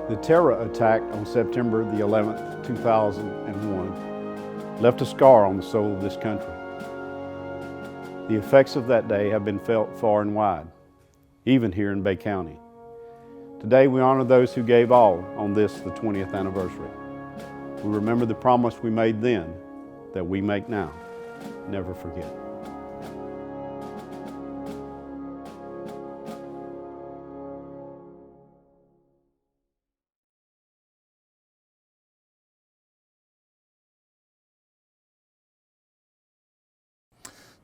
The terror attack on September the 11th, 2001 left a scar on the soul of this country. The effects of that day have been felt far and wide, even here in Bay County. Today we honor those who gave all on this, the 20th anniversary. We remember the promise we made then that we make now. Never forget.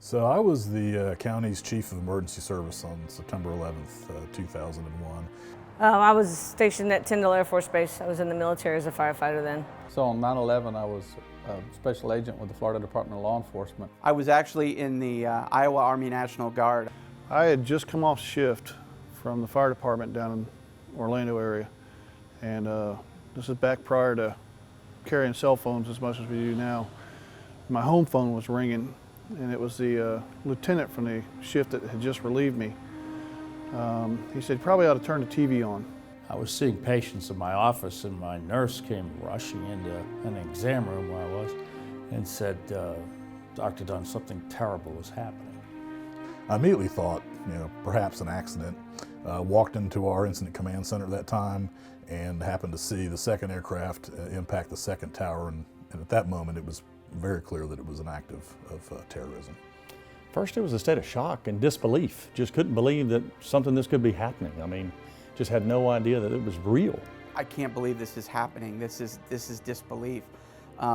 So I was the county's chief of emergency service on September 11th, 2001. I was stationed at Tyndall Air Force Base. I was in the military as a firefighter then. So on 9/11, I was a special agent with the Florida Department of Law Enforcement. I was actually in the Iowa Army National Guard. I had just come off shift from the fire department down in Orlando area, and this is back prior to carrying cell phones as much as we do now. My home phone was ringing, and it was the lieutenant from the shift that had just relieved me. He said, "Probably ought to turn the TV on." I was seeing patients in my office, and my nurse came rushing into an exam room where I was and said, "Dr. Dunn, something terrible is happening." I immediately thought, perhaps an accident. Walked into our incident command center at that time and happened to see the second aircraft impact the second tower, and at that moment it was very clear that it was an act of terrorism. First, it was a state of shock and disbelief. Just couldn't believe that something this could be happening. I mean, just had no idea that it was real. I can't believe this is happening. This is disbelief.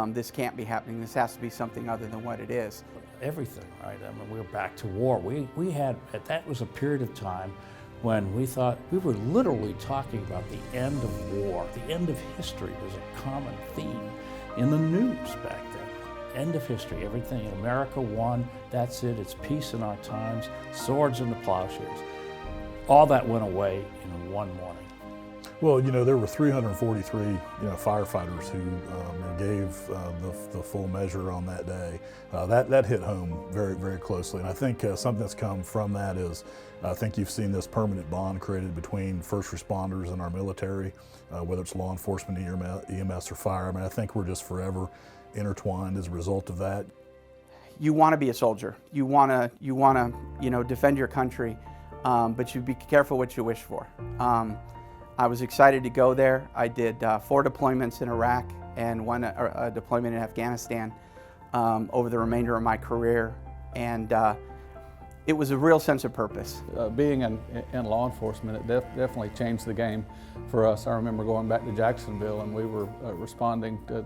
This can't be happening. This has to be something other than what it is. Everything, right? I mean, we were back to war. We had, that was a period of time when we thought, we were literally talking about the end of war. The end of history was a common theme in the news back then. End of history, everything. America won, that's it, it's peace in our times, swords in the plowshares. All that went away in one morning. Well, there were 343 firefighters who gave the full measure on that day. That hit home very, very closely. And I think something that's come from that is, I think you've seen this permanent bond created between first responders and our military, whether it's law enforcement, EMS, or fire. I mean, I think we're just forever intertwined as a result of that. You want to be a soldier. You want to defend your country, but you be careful what you wish for. I was excited to go there. I did 4 deployments in Iraq and 1 deployment in Afghanistan over the remainder of my career, and it was a real sense of purpose. Being in law enforcement, it definitely changed the game for us. I remember going back to Jacksonville, and we were responding to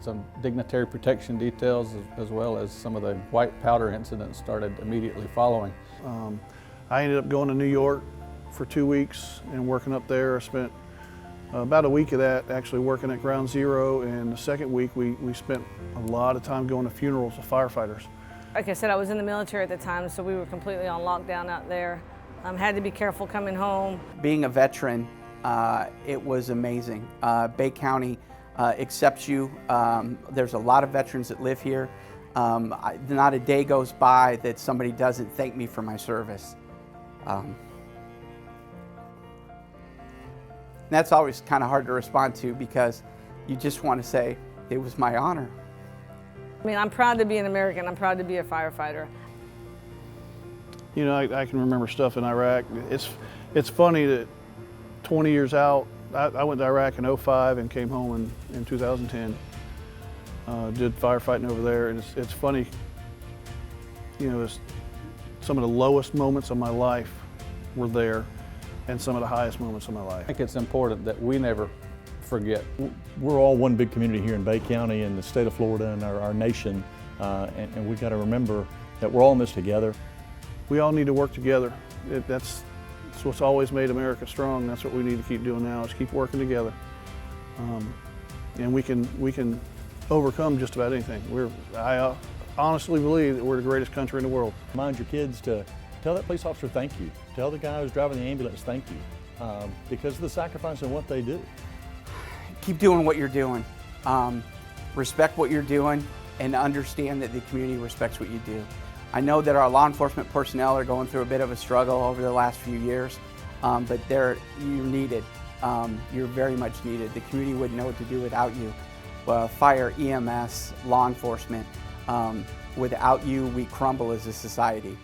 some dignitary protection details, as well as some of the white powder incidents started immediately following. I ended up going to New York for 2 weeks and working up there. I spent about a week of that actually working at Ground Zero, and the second week we spent a lot of time going to funerals of firefighters. Like I said, I was in the military at the time, so we were completely on lockdown out there. Had to be careful coming home. Being a veteran, it was amazing. Bay County accepts you. There's a lot of veterans that live here. Not a day goes by that somebody doesn't thank me for my service. That's always kind of hard to respond to, because you just want to say, it was my honor. I mean, I'm proud to be an American. I'm proud to be a firefighter. I can remember stuff in Iraq. It's funny that 20 years out, I went to Iraq in '05 and came home in 2010. Did firefighting over there, and it's funny, it's some of the lowest moments of my life were there, and some of the highest moments of my life. I think it's important that we never forget. We're all one big community here in Bay County and the state of Florida and our nation, and we've got to remember that we're all in this together. We all need to work together. That's what's always made America strong. That's what we need to keep doing now, is keep working together. And we can overcome just about anything. I honestly believe that we're the greatest country in the world. Remind your kids to tell that police officer thank you. Tell the guy who's driving the ambulance thank you, because of the sacrifice and what they do. Keep doing what you're doing. Respect what you're doing, and understand that the community respects what you do. I know that our law enforcement personnel are going through a bit of a struggle over the last few years, but you're needed. You're very much needed. The community wouldn't know what to do without you. Fire, EMS, law enforcement. Without you, we crumble as a society.